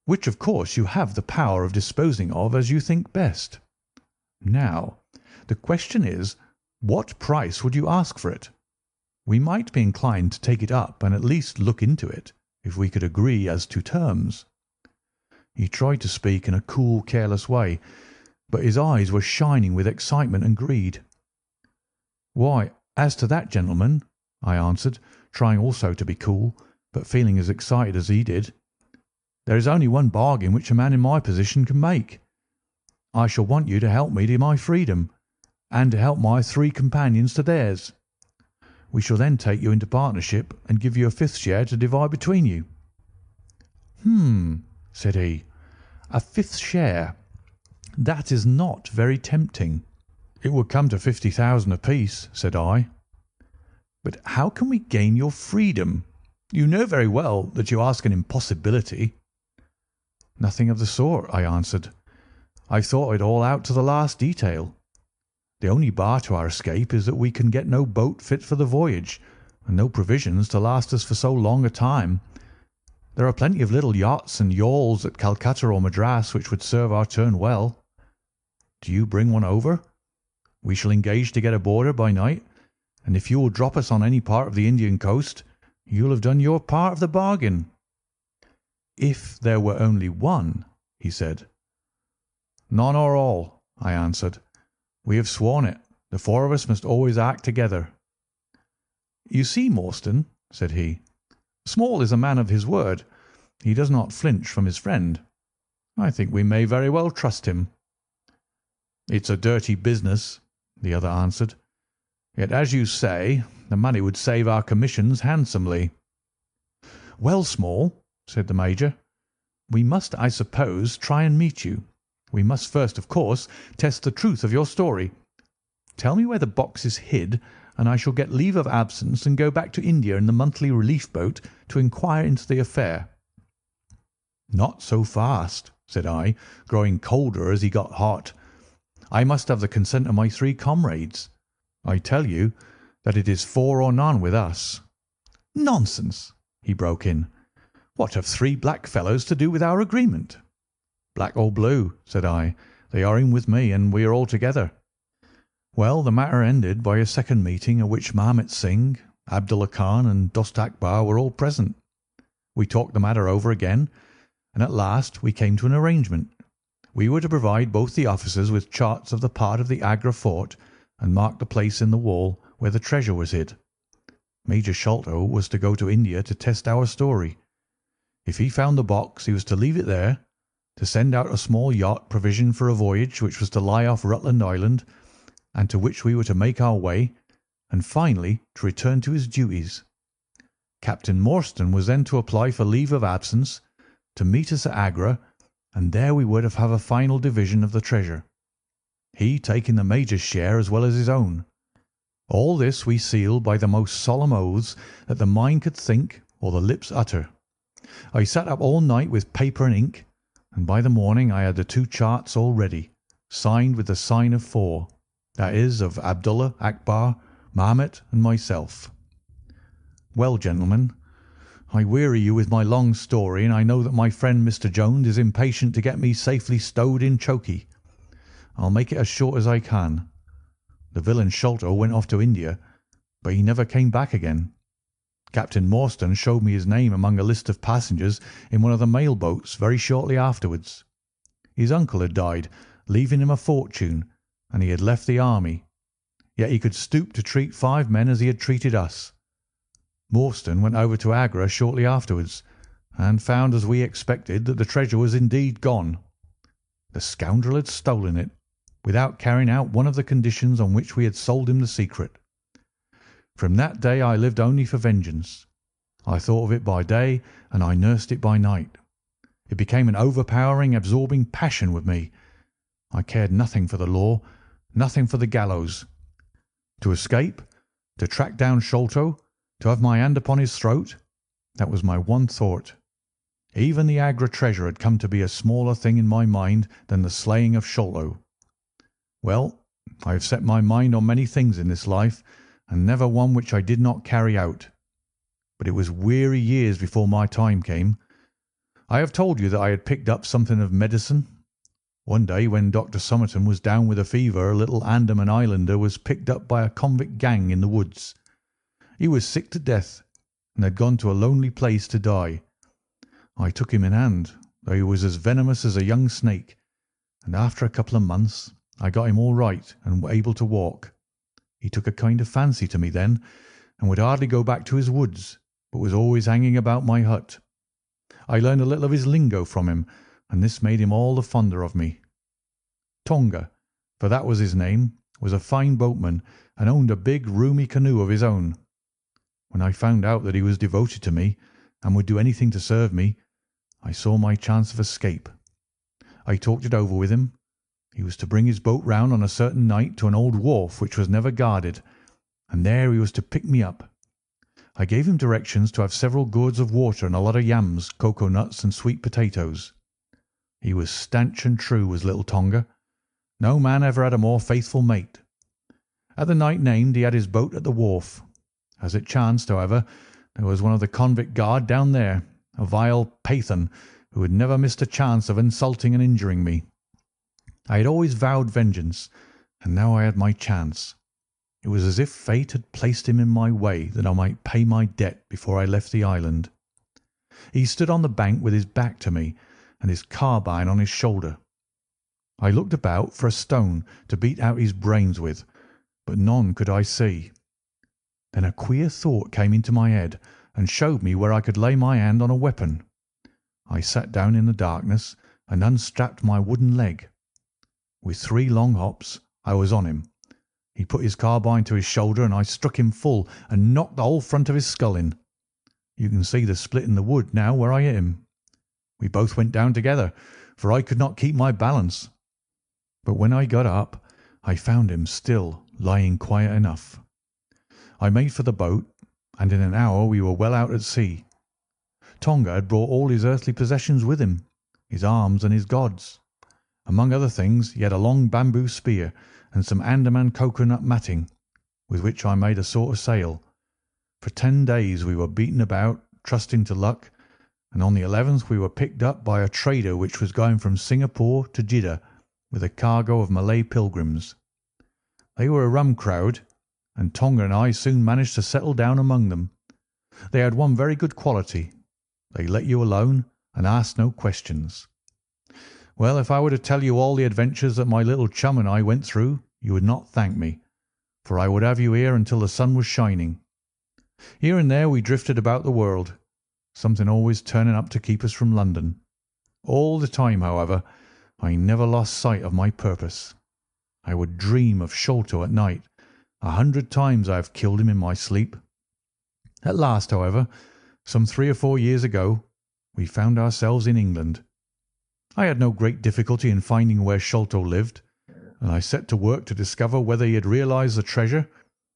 which of course you have the power of disposing of as you think best. Now, the question is, what price would you ask for it? We might be inclined to take it up and at least look into it, if we could agree as to terms." He tried to speak in a cool, careless way, but his eyes were shining with excitement and greed. "Why, as to that, gentlemen," I answered, trying also to be cool, but feeling as excited as he did, "there is only one bargain which a man in my position can make. I shall want you to help me to my freedom, and to help my 3 companions to theirs. We shall then take you into partnership and give you a 5th share to divide between you." Said he. "A 5th share. That is not very tempting." "It would come to 50,000 apiece," said I. "But how can we gain your freedom? You know very well that you ask an impossibility." "Nothing of the sort," I answered. "I've thought it all out to the last detail. The only bar to our escape is that we can get no boat fit for the voyage, and no provisions to last us for so long a time. There are plenty of little yachts and yawls at Calcutta or Madras which would serve our turn well. Do you bring one over? We shall engage to get aboard her by night, and if you will drop us on any part of the Indian coast, you'll have done your part of the bargain." "If there were only one," he said. "None or all," I answered. "We have sworn it. The 4 of us must always act together." "You see, Morstan," said he, "Small is a man of his word. He does not flinch from his friend. I think we may very well trust him." "It's a dirty business," the other answered. "Yet, as you say, the money would save our commissions handsomely." "Well, Small," said the Major, "we must, I suppose, try and meet you. We must first, of course, test the truth of your story. Tell me where the box is hid, and I shall get leave of absence and go back to India in the monthly relief boat to inquire into the affair." "Not so fast," said I, growing colder as he got hot. "I must have the consent of my 3 comrades. I tell you that it is 4 or none with us." "Nonsense!" he broke in. "What have 3 black fellows to do with our agreement?" "Black or blue," said I, "they are in with me, and we are all together." Well, the matter ended by a second meeting at which Mahmet Singh, Abdullah Khan, and Dost Akbar were all present. We talked the matter over again, and at last we came to an arrangement. We were to provide both the officers with charts of the part of the Agra fort and mark the place in the wall where the treasure was hid. Major Sholto was to go to India to test our story. If he found the box he was to leave it there, to send out a small yacht provisioned for a voyage which was to lie off Rutland Island, and to which we were to make our way, and finally to return to his duties. Captain Morstan was then to apply for leave of absence, to meet us at Agra, and there we were to have a final division of the treasure, he taking the Major's share as well as his own. All this we sealed by the most solemn oaths that the mind could think or the lips utter. I sat up all night with paper and ink, and by the morning I had the 2 charts all ready, signed with the sign of 4, that is, of Abdullah, Akbar, Mahmet, and myself. Well, gentlemen, I weary you with my long story, and I know that my friend Mr. Jones is impatient to get me safely stowed in chokey. I'll make it as short as I can. The villain Sholto went off to India, but he never came back again. Captain Morstan showed me his name among a list of passengers in one of the mail boats very shortly afterwards. His uncle had died, leaving him a fortune, and he had left the army. Yet he could stoop to treat 5 men as he had treated us. Morstan went over to Agra shortly afterwards, and found, as we expected, that the treasure was indeed gone. The scoundrel had stolen it, without carrying out one of the conditions on which we had sold him the secret. From that day I lived only for vengeance. I thought of it by day, and I nursed it by night. It became an overpowering, absorbing passion with me. I cared nothing for the law, nothing for the gallows. To escape, to track down Sholto, to have my hand upon his throat, that was my one thought. Even the Agra treasure had come to be a smaller thing in my mind than the slaying of Sholto. Well, I have set my mind on many things in this life, and never one which I did not carry out. But it was weary years before my time came. I have told you that I had picked up something of medicine. One day when Dr. Somerton was down with a fever, a little Andaman Islander was picked up by a convict gang in the woods. He was sick to death, and had gone to a lonely place to die. I took him in hand, though he was as venomous as a young snake, and after a couple of months I got him all right and able to walk. He took a kind of fancy to me then, and would hardly go back to his woods, but was always hanging about my hut. I learned a little of his lingo from him, and this made him all the fonder of me. Tonga, for that was his name, was a fine boatman, and owned a big, roomy canoe of his own. When I found out that he was devoted to me, and would do anything to serve me, I saw my chance of escape. I talked it over with him. He was to bring his boat round on a certain night to an old wharf which was never guarded, and there he was to pick me up. I gave him directions to have several gourds of water and a lot of yams, cocoa nuts, and sweet potatoes. He was stanch and true, was little Tonga. No man ever had a more faithful mate. At the night named he had his boat at the wharf. As it chanced, however, there was one of the convict guard down there, a vile Pathan, who had never missed a chance of insulting and injuring me. I had always vowed vengeance, and now I had my chance. It was as if fate had placed him in my way that I might pay my debt before I left the island. He stood on the bank with his back to me and his carbine on his shoulder. I looked about for a stone to beat out his brains with, but none could I see. Then a queer thought came into my head and showed me where I could lay my hand on a weapon. I sat down in the darkness and unstrapped my wooden leg. With 3 long hops I was on him. He put his carbine to his shoulder, and I struck him full and knocked the whole front of his skull in. You can see the split in the wood now where I hit him. We both went down together, for I could not keep my balance. But when I got up, I found him still lying quiet enough. I made for the boat, and in an hour we were well out at sea. Tonga had brought all his earthly possessions with him, his arms and his gods. Among other things, he had a long bamboo spear and some Andaman cocoa-nut matting, with which I made a sort of sail. For 10 days we were beaten about, trusting to luck, and on the 11th we were picked up by a trader which was going from Singapore to Jeddah with a cargo of Malay pilgrims. They were a rum crowd, and Tonga and I soon managed to settle down among them. They had one very good quality. They let you alone and asked no questions. Well, if I were to tell you all the adventures that my little chum and I went through, you would not thank me, for I would have you here until the sun was shining. Here and there we drifted about the world, something always turning up to keep us from London. All the time, however, I never lost sight of my purpose. I would dream of Sholto at night. 100 times I have killed him in my sleep. At last, however, some 3 or 4 years ago, we found ourselves in England. I had no great difficulty in finding where Sholto lived, and I set to work to discover whether he had realized the treasure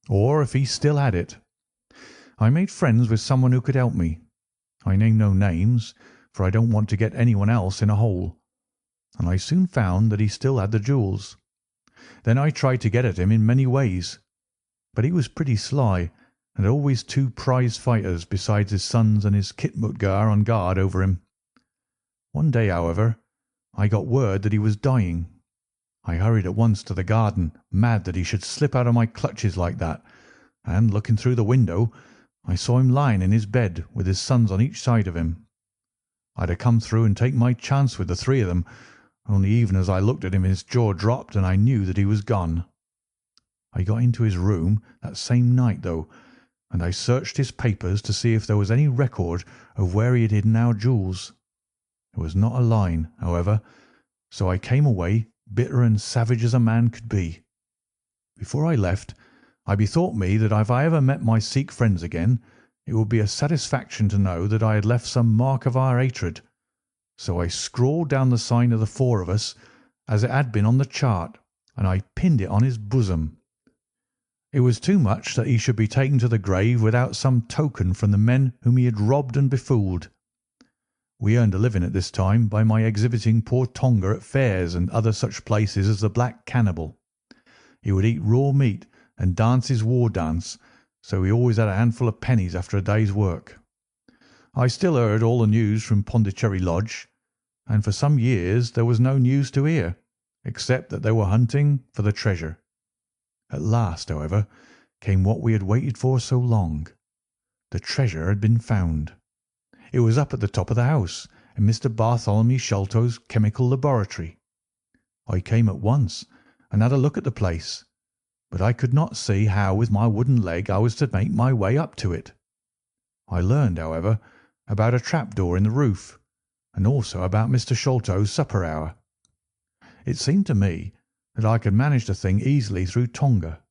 or if he still had it. I made friends with someone who could help me. I name no names, for I don't want to get anyone else in a hole, and I soon found that he still had the jewels. Then I tried to get at him in many ways, but he was pretty sly, and had always 2 prize fighters besides his sons and his Khitmutgar on guard over him. One day, however, I got word that he was dying. I hurried at once to the garden, mad that he should slip out of my clutches like that, and, looking through the window, I saw him lying in his bed with his sons on each side of him. I'd have come through and take my chance with the 3 of them, only even as I looked at him his jaw dropped and I knew that he was gone. I got into his room that same night, though, and I searched his papers to see if there was any record of where he had hidden our jewels. There was not a line, however, so I came away bitter and savage as a man could be. Before I left, I bethought me that if I ever met my Sikh friends again, it would be a satisfaction to know that I had left some mark of our hatred. so I scrawled down the sign of the four of us as it had been on the chart, and I pinned it on his bosom. It was too much that he should be taken to the grave without some token from the men whom he had robbed and befooled. We earned a living at this time by my exhibiting poor Tonga at fairs and other such places as the Black Cannibal. He would eat raw meat and dance his war dance, so he always had a handful of pennies after a day's work. I still heard all the news from Pondicherry Lodge, and for some years there was no news to hear, except that they were hunting for the treasure. At last, however, came what we had waited for so long. The treasure had been found. It was up at the top of the house, in Mr. Bartholomew Sholto's chemical laboratory. I came at once and had a look at the place, but I could not see how with my wooden leg I was to make my way up to it. I learned, however, about a trapdoor in the roof, and also about Mr. Sholto's supper hour. It seemed to me that I could manage the thing easily through Tonga.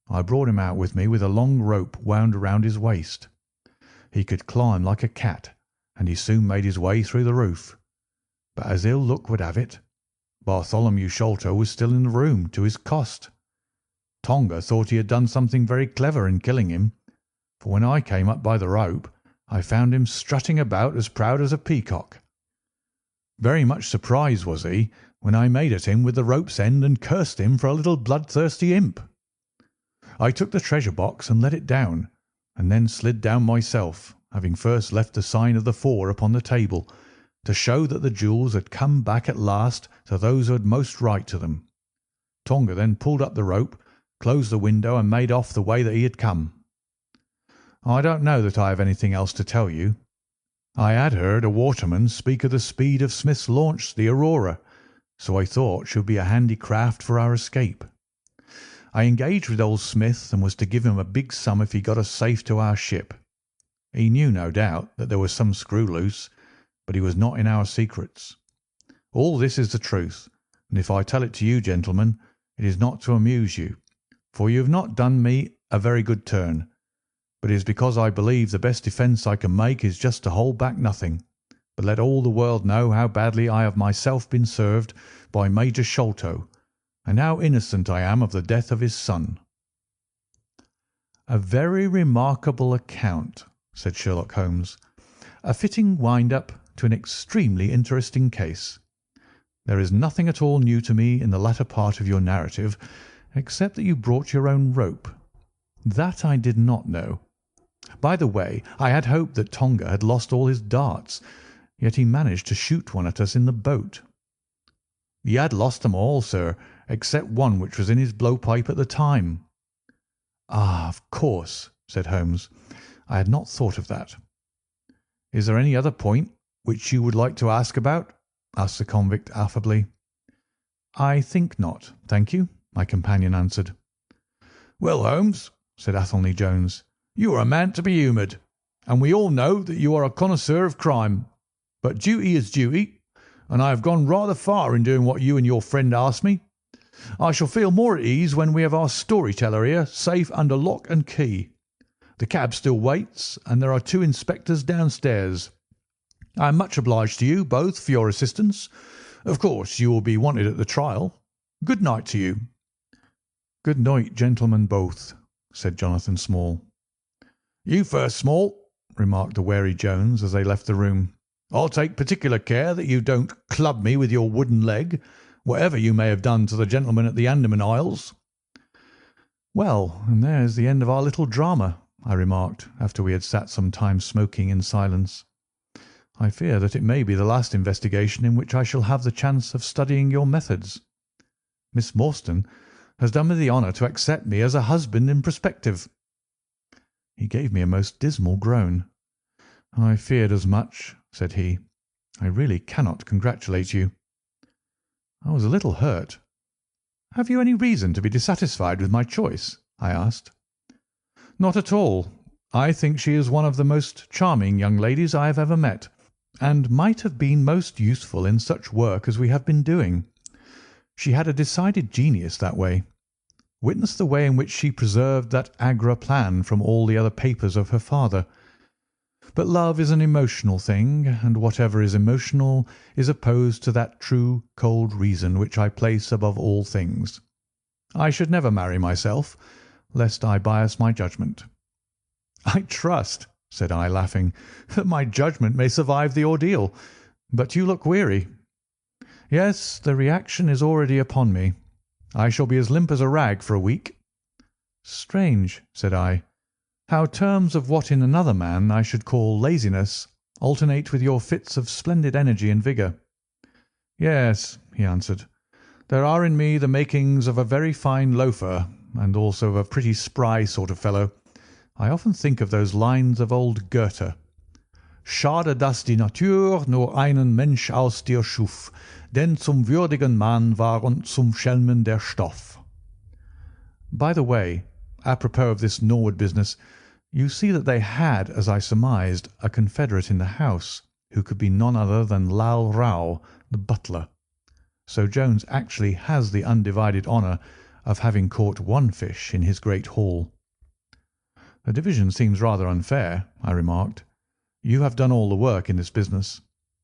I brought him out with me with a long rope wound around his waist. He could climb like a cat, and he soon made his way through the roof. But as ill luck would have it, Bartholomew Sholto was still in the room, to his cost. Tonga thought he had done something very clever in killing him, for when I came up by the rope, I found him strutting about as proud as a peacock. Very much surprised was he when I made at him with the rope's end and cursed him for a little bloodthirsty imp. I took the treasure box and let it down, and then slid down myself, having first left the sign of the four upon the table, to show that the jewels had come back at last to those who had most right to them. Tonga then pulled up the rope, closed the window, and made off the way that he had come. I don't know that I have anything else to tell you. I had heard a waterman speak of the speed of Smith's launch, the Aurora, so I thought she would be a handy craft for our escape. I engaged with old Smith and was to give him a big sum if he got us safe to our ship. He knew, no doubt, that there was some screw loose, but he was not in our secrets. All this is the truth, and if I tell it to you, gentlemen, it is not to amuse you, for you have not done me a very good turn, but it is because I believe the best defence I can make is just to hold back nothing, but let all the world know how badly I have myself been served by Major Sholto, and how innocent I am of the death of his son." "A very remarkable account," said Sherlock Holmes. "A fitting wind-up to an extremely interesting case. There is nothing at all new to me in the latter part of your narrative, except that you brought your own rope. That I did not know. By the way, I had hoped that Tonga had lost all his darts, yet he managed to shoot one at us in the boat." "He had lost them all, sir, except one which was in his blowpipe at the time." "Ah, of course," said Holmes. "I had not thought of that." "Is there any other point which you would like to ask about?" asked the convict affably. "I think not, thank you," my companion answered. "Well, Holmes," said Athelney Jones, "you are a man to be humoured, and we all know that you are a connoisseur of crime. But duty is duty, and I have gone rather far in doing what you and your friend asked me. I shall feel more at ease when we have our story-teller here safe under lock and key. The cab still waits, and there are 2 inspectors downstairs. I am much obliged to you both for your assistance. Of course, you will be wanted at the trial. Good night to you." "Good night, gentlemen both," said Jonathan Small. "You first, Small," remarked the wary Jones as they left the room. "I'll take particular care that you don't club me with your wooden leg, whatever you may have done to the gentleman at the Andaman Isles." "Well, and there's the end of our little drama," I remarked, after we had sat some time smoking in silence. "I fear that it may be the last investigation in which I shall have the chance of studying your methods. Miss Morstan has done me the honour to accept me as a husband in prospective." He gave me a most dismal groan. "I feared as much," said he. "I really cannot congratulate you." I was a little hurt. "Have you any reason to be dissatisfied with my choice?" I asked. "Not at all. I think she is one of the most charming young ladies I have ever met, and might have been most useful in such work as we have been doing. She had a decided genius that way. Witness the way in which she preserved that Agra plan from all the other papers of her father. But love is an emotional thing, and whatever is emotional is opposed to that true, cold reason which I place above all things. I should never marry myself, lest I bias my judgment." "I trust," said I, laughing, "that my judgment may survive the ordeal. But you look weary." "Yes, the reaction is already upon me. I shall be as limp as a rag for a week." "Strange," said I, "how terms of what in another man I should call laziness alternate with your fits of splendid energy and vigour." "Yes," he answered, "there are in me the makings of a very fine loafer, and also of a pretty spry sort of fellow. I often think of those lines of old Goethe: Schade, dass die Natur nur einen Mensch aus dir schuf, denn zum würdigen Mann war und zum Schelmen der Stoff. By the way, apropos of this Norwood business, you see that they had, as I surmised, a confederate in the house, who could be none other than Lal Rao, the butler. So Jones actually has the undivided honour of having caught one fish in his great haul." "The division seems rather unfair," I remarked. "You have done all the work in this business.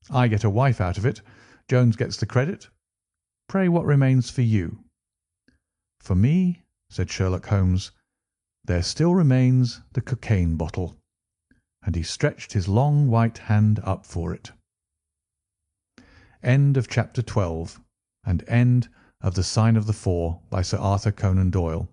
I get a wife out of it. Jones gets the credit. Pray, what remains for you?" "For me," said Sherlock Holmes, "there still remains the cocaine bottle." And he stretched his long white hand up for it. End of Chapter 12, and end of The Sign of the Four by Sir Arthur Conan Doyle.